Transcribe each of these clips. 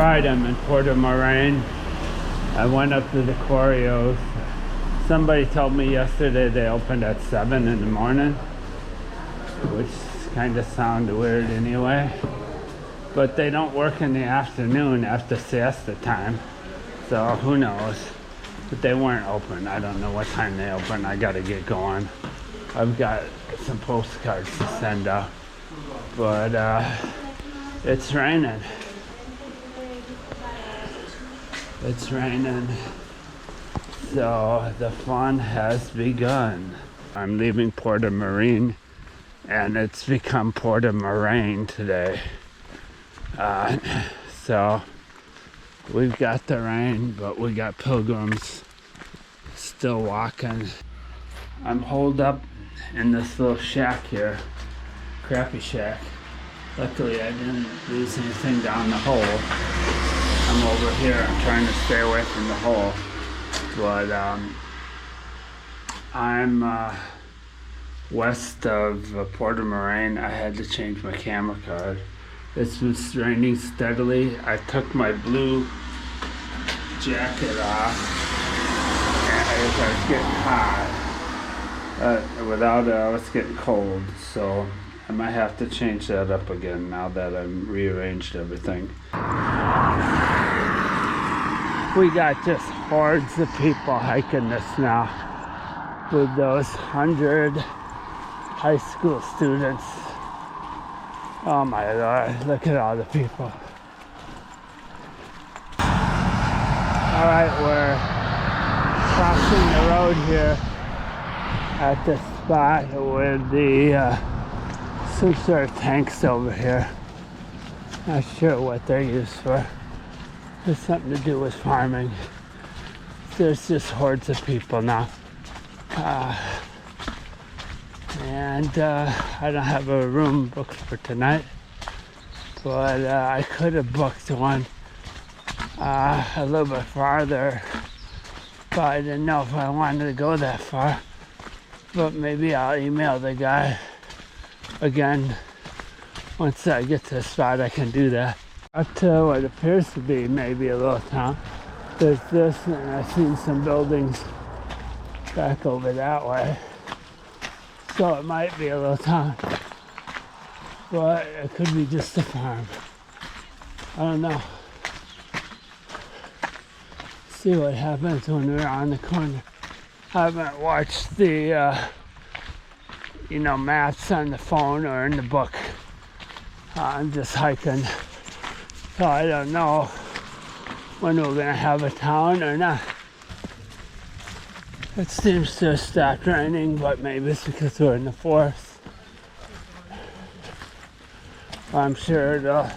Alright, I'm in Portomarin. I went up to the Quarrios. Somebody told me yesterday they opened at 7 in the morning, which kind of sounded weird anyway. But they don't work in the afternoon after siesta time, so who knows. But they weren't open. I don't know what time they open. I gotta get going. I've got some postcards to send out. But it's raining. It's raining. So the fun has begun. I'm leaving Portomarin and it's become Portomarin today. So we've got the rain, but we got pilgrims still walking. I'm holed up in this little shack here, crappy shack. Luckily I didn't lose anything down the hole. I'm over here, I'm trying to stay away from the hole. But I'm west of Portomarin. I had to change my camera card. It's been raining steadily. I took my blue jacket off and I was getting hot. Without it, I was getting cold, so I might have to change that up again now that I've rearranged everything. We got just hordes of people hiking this now with those 100 high school students. Oh my Lord, look at all the people. All right, we're crossing the road here at the spot with the some sort of tanks over here. Not sure what they're used for. It's something to do with farming. There's just hordes of people now. And I don't have a room booked for tonight, but I could have booked one a little bit farther, but I didn't know if I wanted to go that far. But maybe I'll email the guy again. Once I get to the spot, I can do that. Up to what appears to be maybe a little town. There's this, and I've seen some buildings back over that way. So it might be a little town, but it could be just a farm. I don't know. See what happens when we're on the corner. I haven't watched the, maps on the phone or in the book. I'm just hiking. So I don't know when we're gonna have a town or not. It seems to have stopped raining, but maybe it's because we're in the forest. I'm sure it'll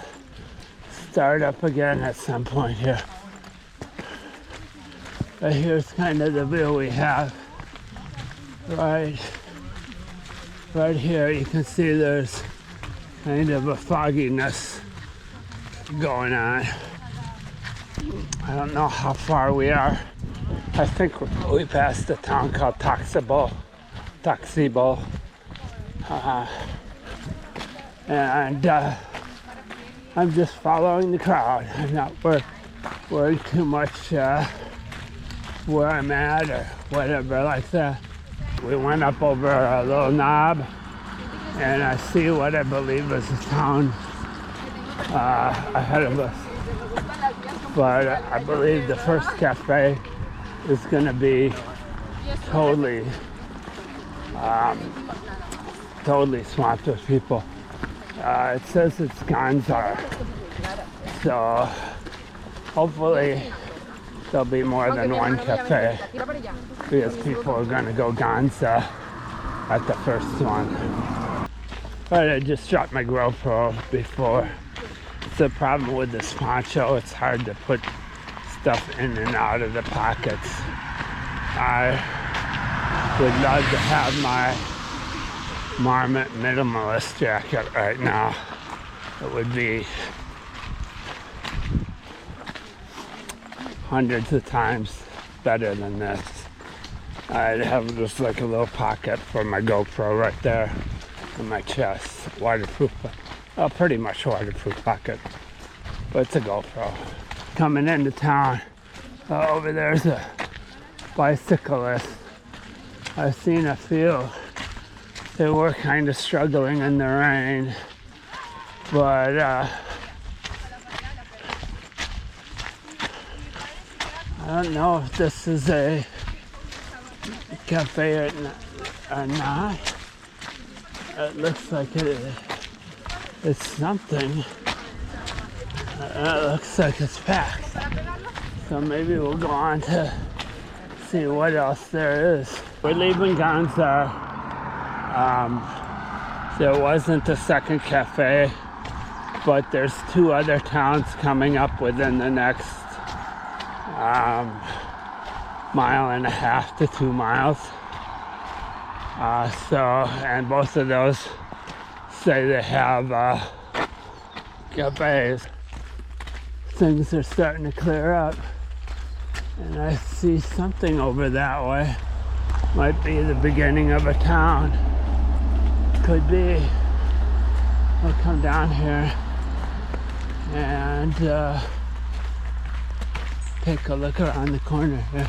start up again at some point here. But here's kind of the view we have. Right here you can see there's kind of a fogginess going on. I don't know how far we are. I think we passed a town called Taxibo. And I'm just following the crowd. I'm not worried too much where I'm at or whatever like that. We went up over a little knob and I see what I believe is a town ahead of us. But I believe the first cafe is going to be totally swamped with people. It says it's Ganzar. So hopefully there'll be more than one cafe because people are going to go Ganza at the first one. But I just dropped my GoPro before. It's the problem with this poncho. It's hard to put stuff in and out of the pockets. I would love to have my Marmot minimalist jacket right now. It would be hundreds of times better than this. I'd have just like a little pocket for my GoPro right there in my chest. Waterproof, pretty much waterproof pocket. but it's a GoPro. Coming into town, over there's a bicyclist. I've seen a few. They were kind of struggling in the rain, but I don't know if this is a cafe or not. It looks like it's something. It looks like it's packed. So maybe we'll go on to see what else there is. We're leaving Gonza. There wasn't a second cafe, but there's 2 other towns coming up within the next 1.5 to 2 miles. And both of those say they have cafes. Things are starting to clear up, and I see something over that way. Might be the beginning of a town. Could be. We'll come down here and take a look around the corner here.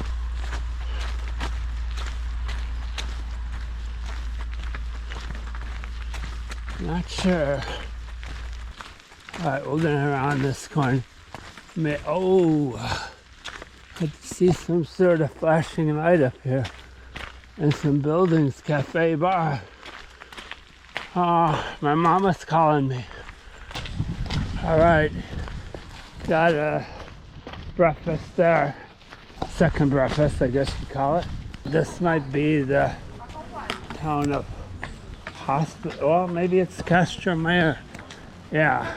Not sure. Alright, we're gonna round this corner. I see some sort of flashing light up here. And some buildings, cafe, bar. Oh, my mama's calling me. Alright, got a breakfast there. Second breakfast, I guess you call it. This might be the town of hospital. Well, maybe it's Castromare. Yeah.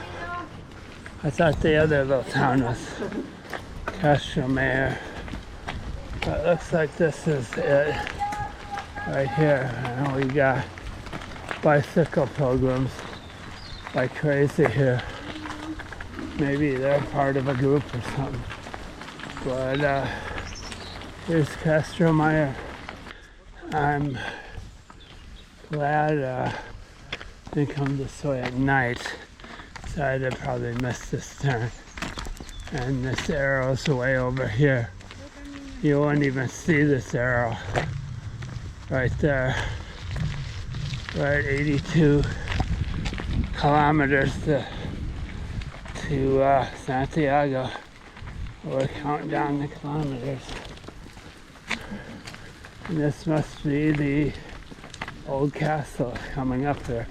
I thought the other little town was Castromare. But it looks like this is it right here. And we got bicycle pilgrims like crazy here. Maybe they're part of a group or something. But here's Castromare. I'm glad I didn't come this way at night. So I'd have probably missed this turn. And this arrow's way over here. You won't even see this arrow right there. Right, 82 kilometers to Santiago. We're counting down the kilometers. And this must be the old castle coming up here.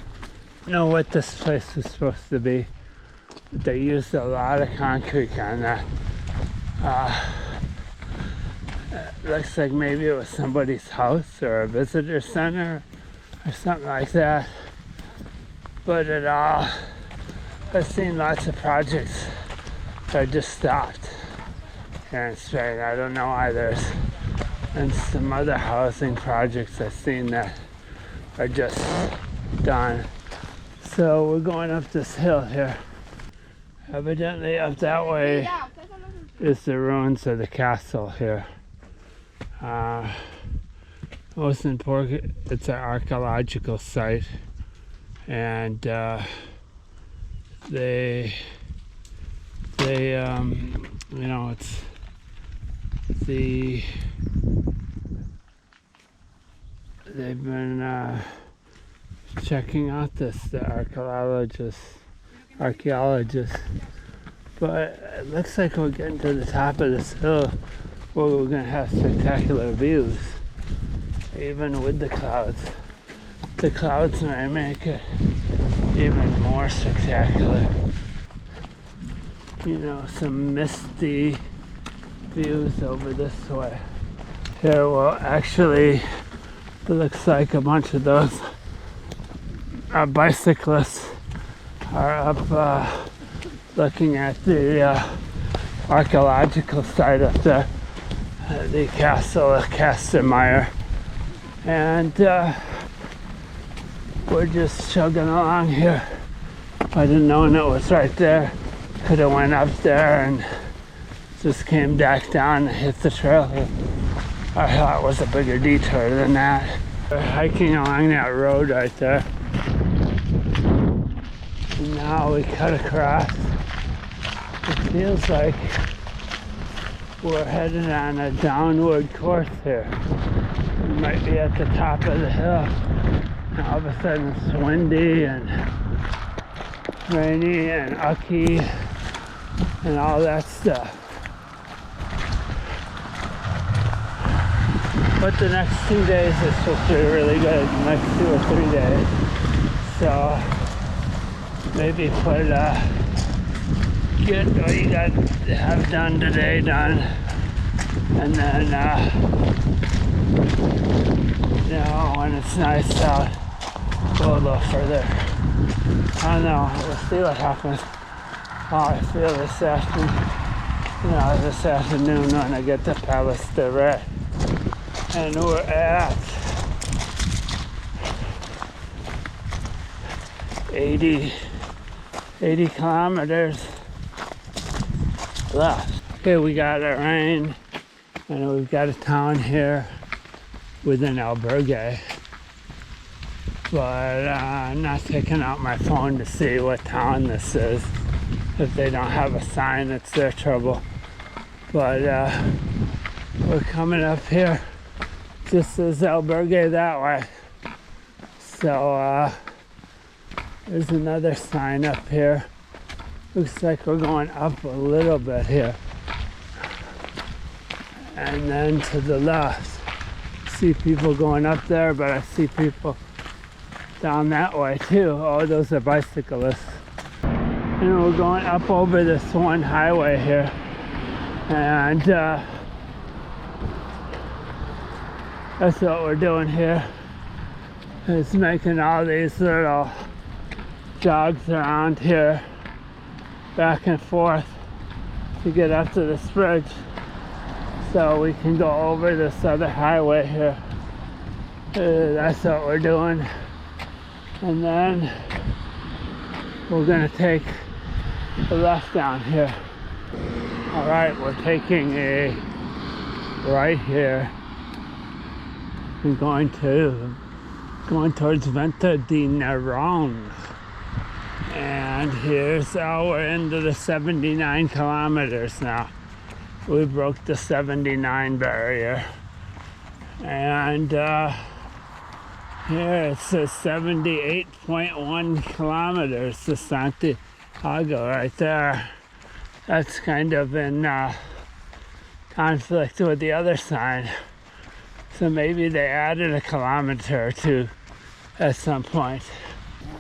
I don't know what this place was supposed to be, but they used a lot of concrete on that. It looks like maybe it was somebody's house or a visitor center or something like that. But I've seen lots of projects that just stopped here in Spain. I don't know why. There's and some other housing projects I've seen that are just done. So we're going up this hill here. Evidently up that way is the ruins of the castle here. Most important, it's an archaeological site, and they you know, it's they've been checking out the archaeologists, but it looks like we're getting to the top of this hill where we're gonna have spectacular views, even with the clouds. The clouds might make it even more spectacular. You know, some misty views over this way. Here, well, actually, it looks like a bunch of those bicyclists are up looking at the archaeological site up there, the castle of Castromare, and we're just chugging along here. If I didn't know it was right there, could have went up there and just came back down and hit the trail here. I thought it was a bigger detour than that. We're hiking along that road right there. And now we cut across It feels like we're headed on a downward course here. We might be at the top of the hill. And all of a sudden it's windy and rainy and ucky and all that stuff. But the next 2 days is supposed to be really good, the next 2 or 3 days. So maybe get what you got to have done today done. And then, you know, when it's nice out, go a little further. I don't know, we'll see what happens. How I feel this afternoon when I get to Palas de Rei. And we're at 80 kilometers left. Okay, we got a rain, and we've got a town here with an albergue. But I'm not taking out my phone to see what town this is. If they don't have a sign, it's their trouble. But we're coming up here. Just as albergue that way. So there's another sign up here. Looks like we're going up a little bit here. And then to the left, see people going up there, but I see people down that way too. Oh, those are bicyclists. And we're going up over this one highway here. And that's what we're doing here. It's making all these little jogs around here, back and forth to get up to this bridge so we can go over this other highway here. That's what we're doing. And then we're gonna take the left down here. All right, we're taking a right here and going towards Venta di Neron. And here's how we're into the 79 kilometers now. We broke the 79 barrier. And here it says 78.1 kilometers to Santiago right there. That's kind of in conflict with the other sign. So maybe they added a kilometer or two at some point.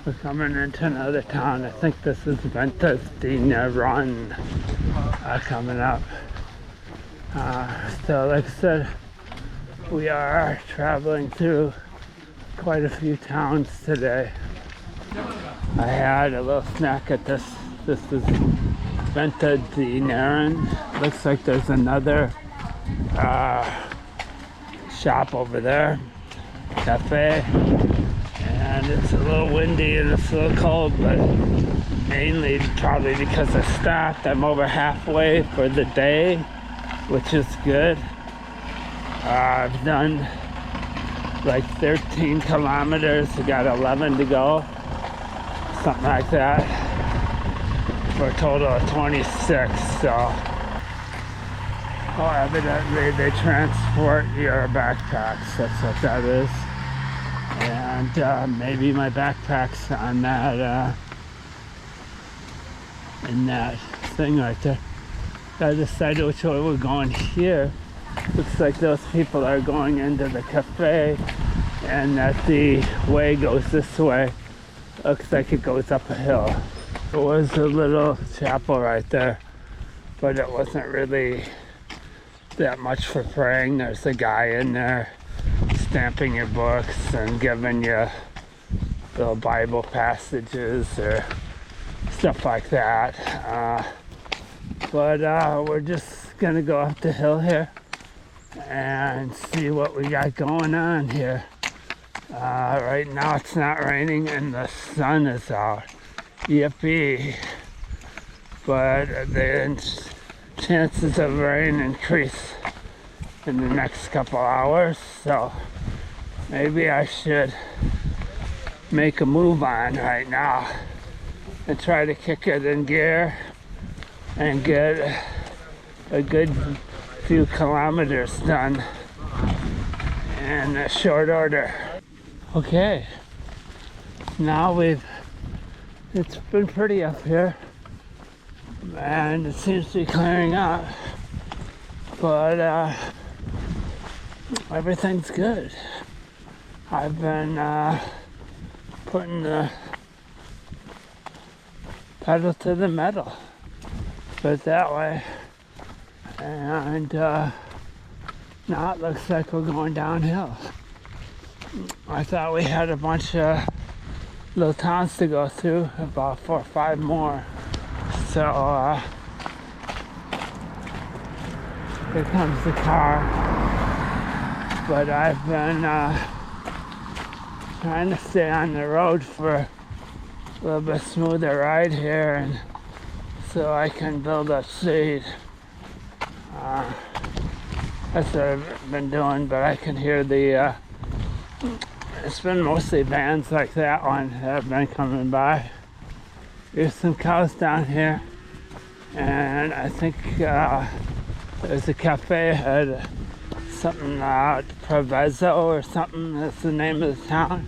We're coming into another town. I think this is Venta di Neron coming up. So like I said, we are traveling through quite a few towns today. I had a little snack at this. This is Venta di Neron. Looks like there's another shop over there, cafe. And it's a little windy and it's a little cold, but mainly probably because I stopped. I'm over halfway for the day, which is good. I've done like 13 kilometers. I got 11 to go, something like that, for a total of 26. So, evidently they transport your backpacks. That's what that is. And maybe my backpack's on that in that thing right there. I decided which way we're going here. Looks like those people are going into the cafe, and that the way goes this way. Looks like it goes up a hill. There was a little chapel right there, but it wasn't really that much for praying. There's a guy in there stamping your books and giving you little Bible passages or stuff like that. But we're just gonna go up the hill here and see what we got going on here. Right now it's not raining and the sun is out. Yippee. But the chances of rain increase in the next couple hours, so maybe I should make a move on right now and try to kick it in gear and get a good few kilometers done in a short order. Okay, now it's been pretty up here and it seems to be clearing up, but everything's good. I've been putting the pedal to the metal, put it that way, and now it looks like we're going downhill. I thought we had a bunch of little towns to go through, about 4 or 5 more. So here comes the car. But I've been trying to stay on the road for a little bit smoother ride here, and so I can build up speed. That's what I've been doing, but I can hear the it's been mostly vans like that one that have been coming by. There's some cows down here, and I think there's a cafe ahead, something Provezzo or something. That's the name of the town.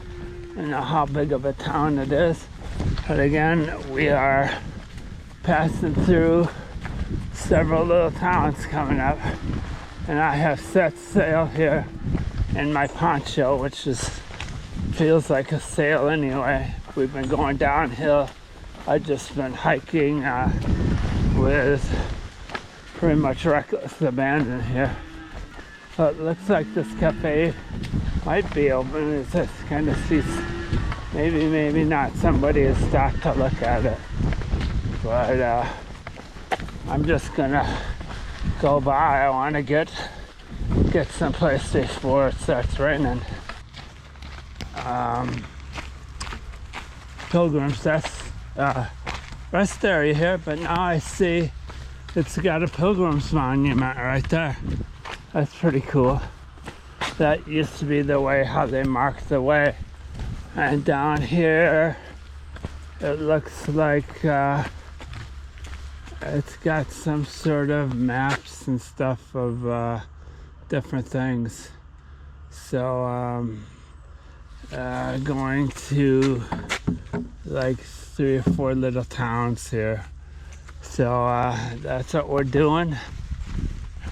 I don't know how big of a town it is, but again, we are passing through several little towns coming up, and I have set sail here in my poncho, which feels like a sail anyway. We've been going downhill. I've just been hiking with pretty much reckless abandon here. So it looks like this cafe might be open. It just kind of sees, maybe not. Somebody has stopped to look at it. But I'm just gonna go by. I want to get someplace before it starts raining. Pilgrims, that's rest area here, but now I see it's got a pilgrims monument right there. That's pretty cool. That used to be the way how they marked the way. And down here it looks like it's got some sort of maps and stuff of different things. So going to like 3 or 4 little towns here. So that's what we're doing,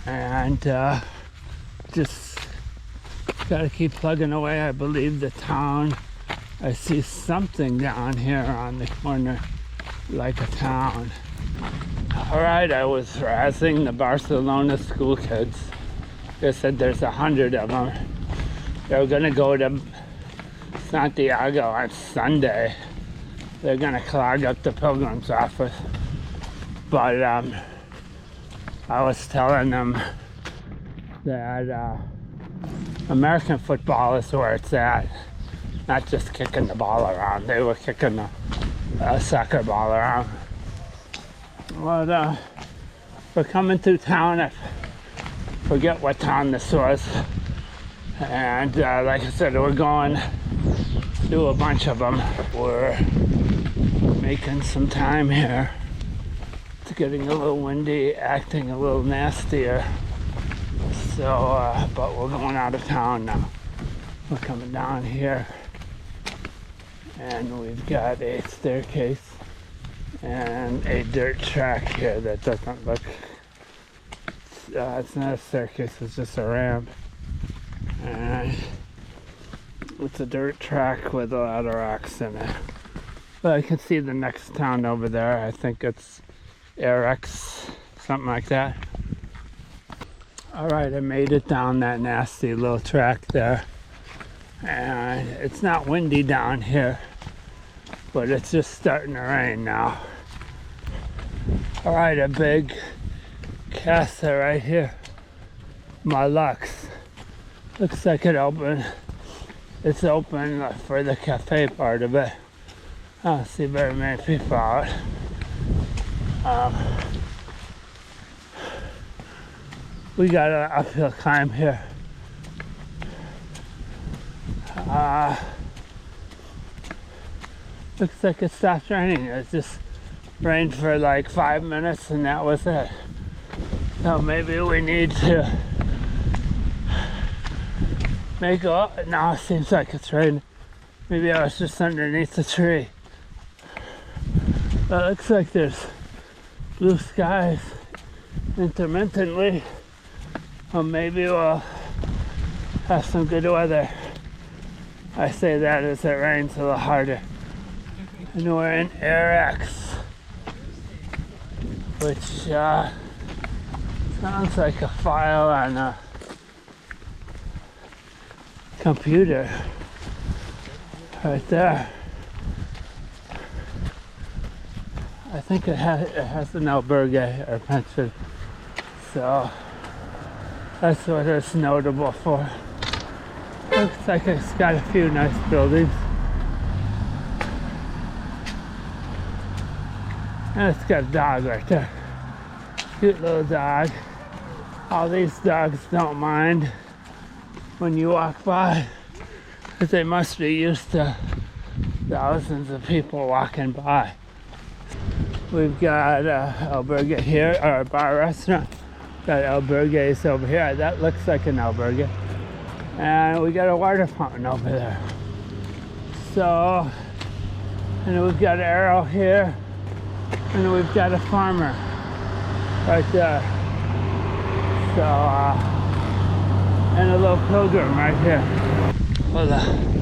and just gotta keep plugging away. I believe the town, I see something down here on the corner like a town. All right, I was razzing the Barcelona school kids. They said there's 100 of them. They were gonna go to Santiago on Sunday. They're gonna clog up the pilgrim's office. But I was telling them that American football is where it's at, not just kicking the ball around. They were kicking the soccer ball around. But we're coming through town. I forget what town this was. And like I said, we're going through a bunch of them. We're making some time here. It's getting a little windy, acting a little nastier. So, but we're going out of town now. We're coming down here, and we've got a staircase and a dirt track here that doesn't look, it's not a staircase, it's just a ramp. And it's a dirt track with a lot of rocks in it. But I can see the next town over there. I think it's Eric's, something like that. All right, I made it down that nasty little track there. And it's not windy down here, but it's just starting to rain now. All right, a big casa right here. My Lux. Looks like it's open for the cafe part of it. I don't see very many people out. We got an uphill climb here. Looks like it stopped raining. It's just rained for like 5 minutes and that was it. So maybe we need to make up. Now it seems like it's raining. Maybe I was just underneath the tree. But it looks like there's blue skies intermittently. Well, maybe we'll have some good weather. I say that as it rains a little harder. And we're in AirX, which sounds like a file on a computer right there. I think it has an albergue or pension, so that's what it's notable for. Looks like it's got a few nice buildings. And it's got a dog right there. Cute little dog. All these dogs don't mind when you walk by, because they must be used to thousands of people walking by. We've got albergue here, or a bar restaurant. Got albergues over here. That looks like an albergue. And we got a water fountain over there. So, and we've got an arrow here, and we've got a farmer right there. So, and a little pilgrim right here. Hold on.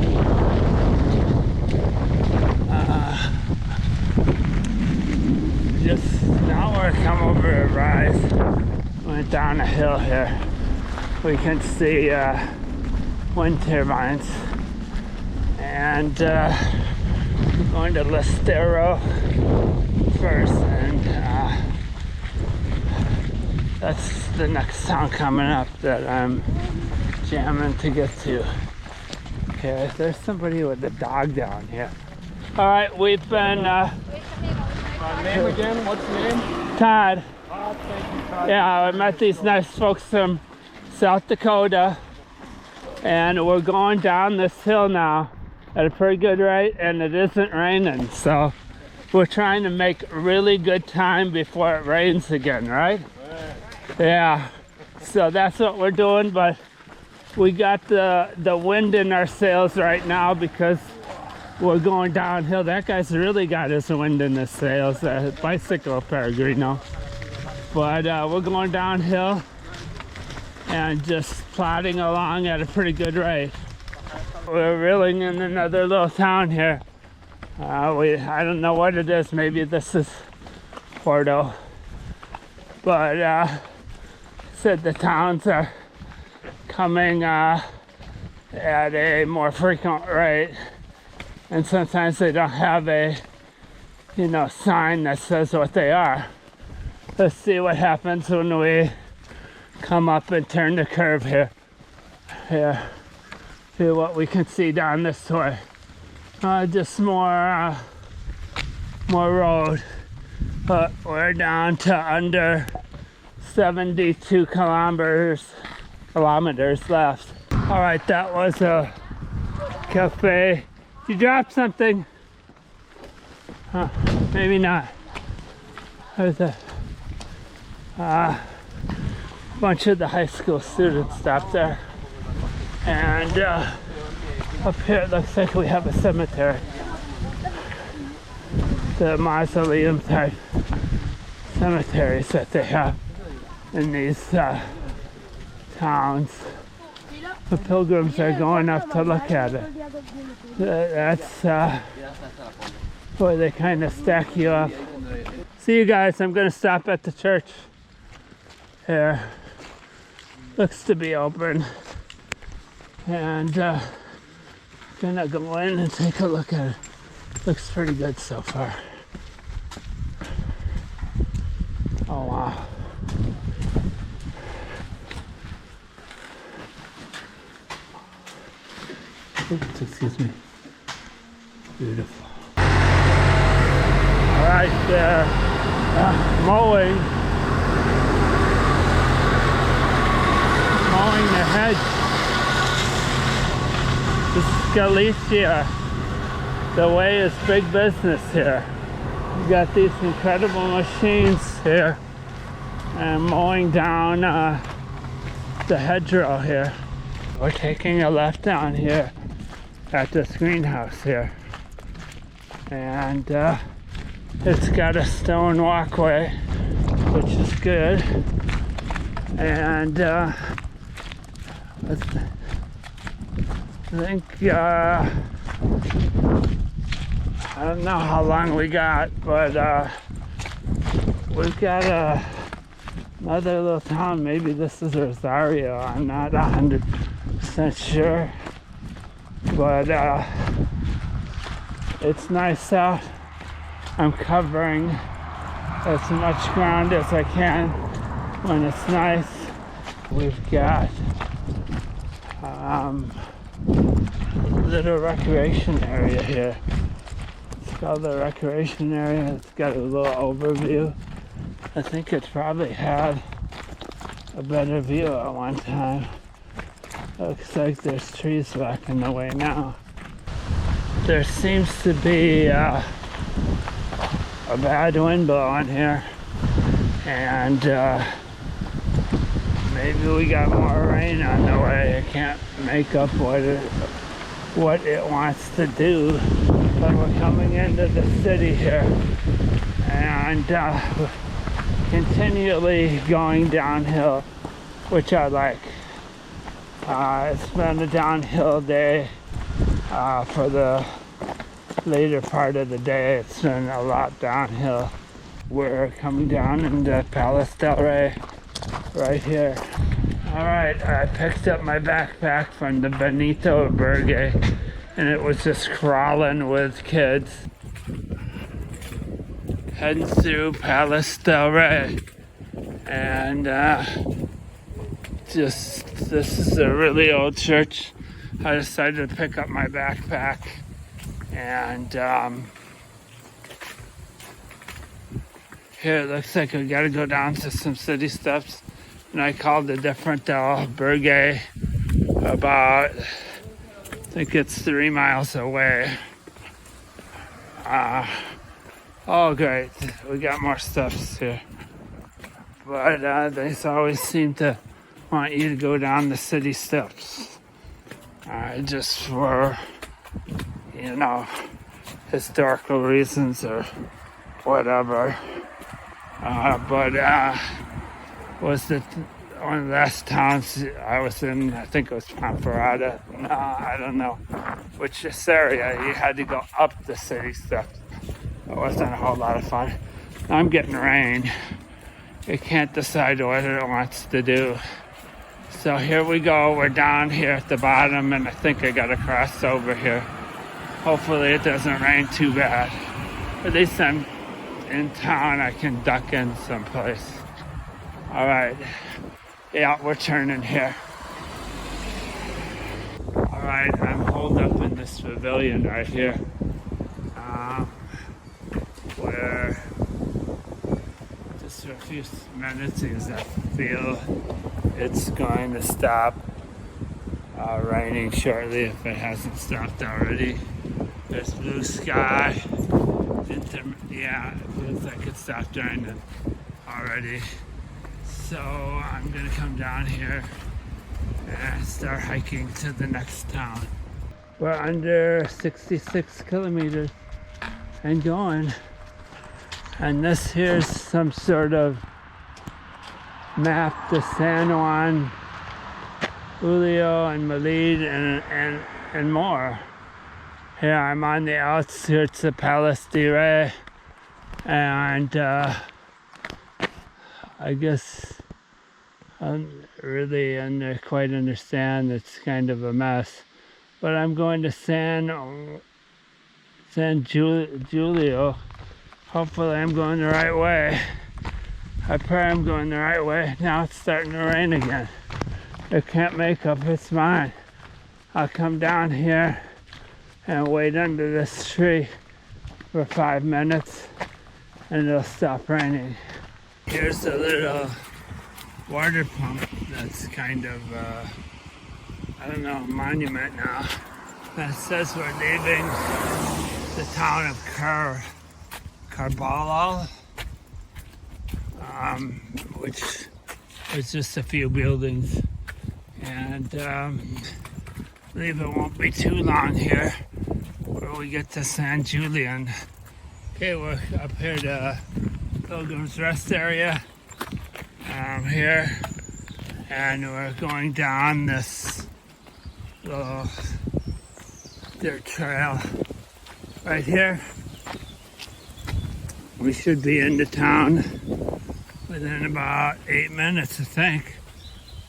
Just now we're come over a rise. Went down a hill here. We can see wind turbines. And we're going to Listero first, and that's the next town coming up that I'm jamming to get to. Okay, there's somebody with a dog down here. All right, we've been name again? What's your name? Todd. Oh, thank you, Todd. Yeah, I met these nice folks from South Dakota, and we're going down this hill now at a pretty good rate, and it isn't raining, so we're trying to make really good time before it rains again, right? Yeah, so that's what we're doing, but we got the wind in our sails right now because we're going downhill. That guy's really got his wind in his sails, a bicycle Peregrino. But we're going downhill and just plodding along at a pretty good rate. We're reeling in another little town here. I don't know what it is. Maybe this is Porto. But said the towns are coming at a more frequent rate. And sometimes they don't have a, sign that says what they are. Let's see what happens when we come up and turn the curve here. Here. See what we can see down this way. Just more road. But we're down to under 72 kilometers left. All right, that was a cafe. You dropped something? Huh, maybe not. There's a bunch of the high school students stopped there. And up here it looks like we have a cemetery. The mausoleum type cemeteries that they have in these towns. The pilgrims are going up to look at it. That's where they kind of stack you up. See you guys, I'm going to stop at the church here. Looks to be open. And gonna go in and take a look at it. Looks pretty good so far. Oh wow. Oops, excuse me. Beautiful. All right, mowing the hedge. This is Galicia. The way is big business here. You got these incredible machines here and mowing down the hedgerow here. We're taking a left down here at this greenhouse here. And it's got a stone walkway, which is good. And I think I don't know how long we got, but we've got another little town. Maybe this is Rosario. I'm not 100% sure, but it's nice out. I'm covering as much ground as I can when it's nice. We've got a little recreation area here. It's called the recreation area. It's got a little overview. I think it probably had a better view at one time. Looks like there's trees blocking the way now. There seems to be a bad wind blowing here, and maybe we got more rain on the way. I can't make up what it wants to do, but we're coming into the city here and continually going downhill, which I like. It's been a downhill day for the later part of the day. It's been a lot downhill. We're coming down into Palas de Rei right here. All right, I picked up my backpack from the Benito Albergue, and it was just crawling with kids. Heading through Palas de Rei, and this is a really old church. I decided to pick up my backpack, and here it looks like we gotta go down to some city steps, and I called a different albergue about, I think it's 3 miles away. Oh great, we got more steps here, but they always seem to want you to go down the city steps, just for, you know, historical reasons or whatever. But was one of the last towns I was in, I think it was Pamparada. No, I don't know which area. You had to go up the city steps. It wasn't a whole lot of fun. I'm getting rain. It can't decide what it wants to do. So here we go. We're down here at the bottom, and I think I got to cross over here. Hopefully it doesn't rain too bad. At least I'm in town. I can duck in someplace. All right. Yeah, we're turning here. All right, I'm holed up in this pavilion right here. Where just for a few minutes, because I feel it's going to stop raining shortly if it hasn't stopped already. There's blue sky. Yeah, it feels like it stopped raining already. So I'm gonna come down here and start hiking to the next town. We're under 66 kilometers and going. And this here's some sort of map to San Xulien, and Malid, and more. Here I'm on the outskirts of Palas de Rei, and I guess I don't really quite understand. It's kind of a mess. But I'm going to San Xulien. Hopefully I'm going the right way. I pray I'm going the right way. Now it's starting to rain again. I can't make up its mind. I'll come down here and wait under this tree for 5 minutes, and it'll stop raining. Here's a little water pump that's kind of, I don't know, a monument now. That says we're leaving the town of Carbalal, which is just a few buildings. And I believe it won't be too long here where we get to San Xulien. Okay, we're up here to Pilgrim's Rest area here, and we're going down this little dirt trail right here. We should be into town within about 8 minutes, I think.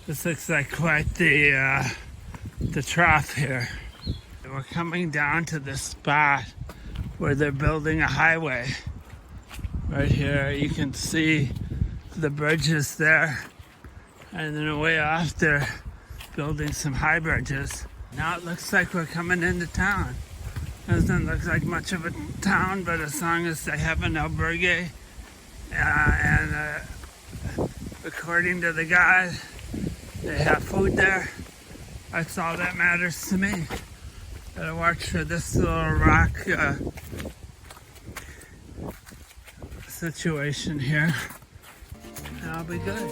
This looks like quite the trough here. We're coming down to this spot where they're building a highway. Right here, you can see the bridges there, and then way off they're building some high bridges. Now it looks like we're coming into town. Doesn't look like much of a town, but as long as they have an albergue, and according to the guy, they have food there, that's all that matters to me. Gotta watch for this little rock situation here, and I'll be good.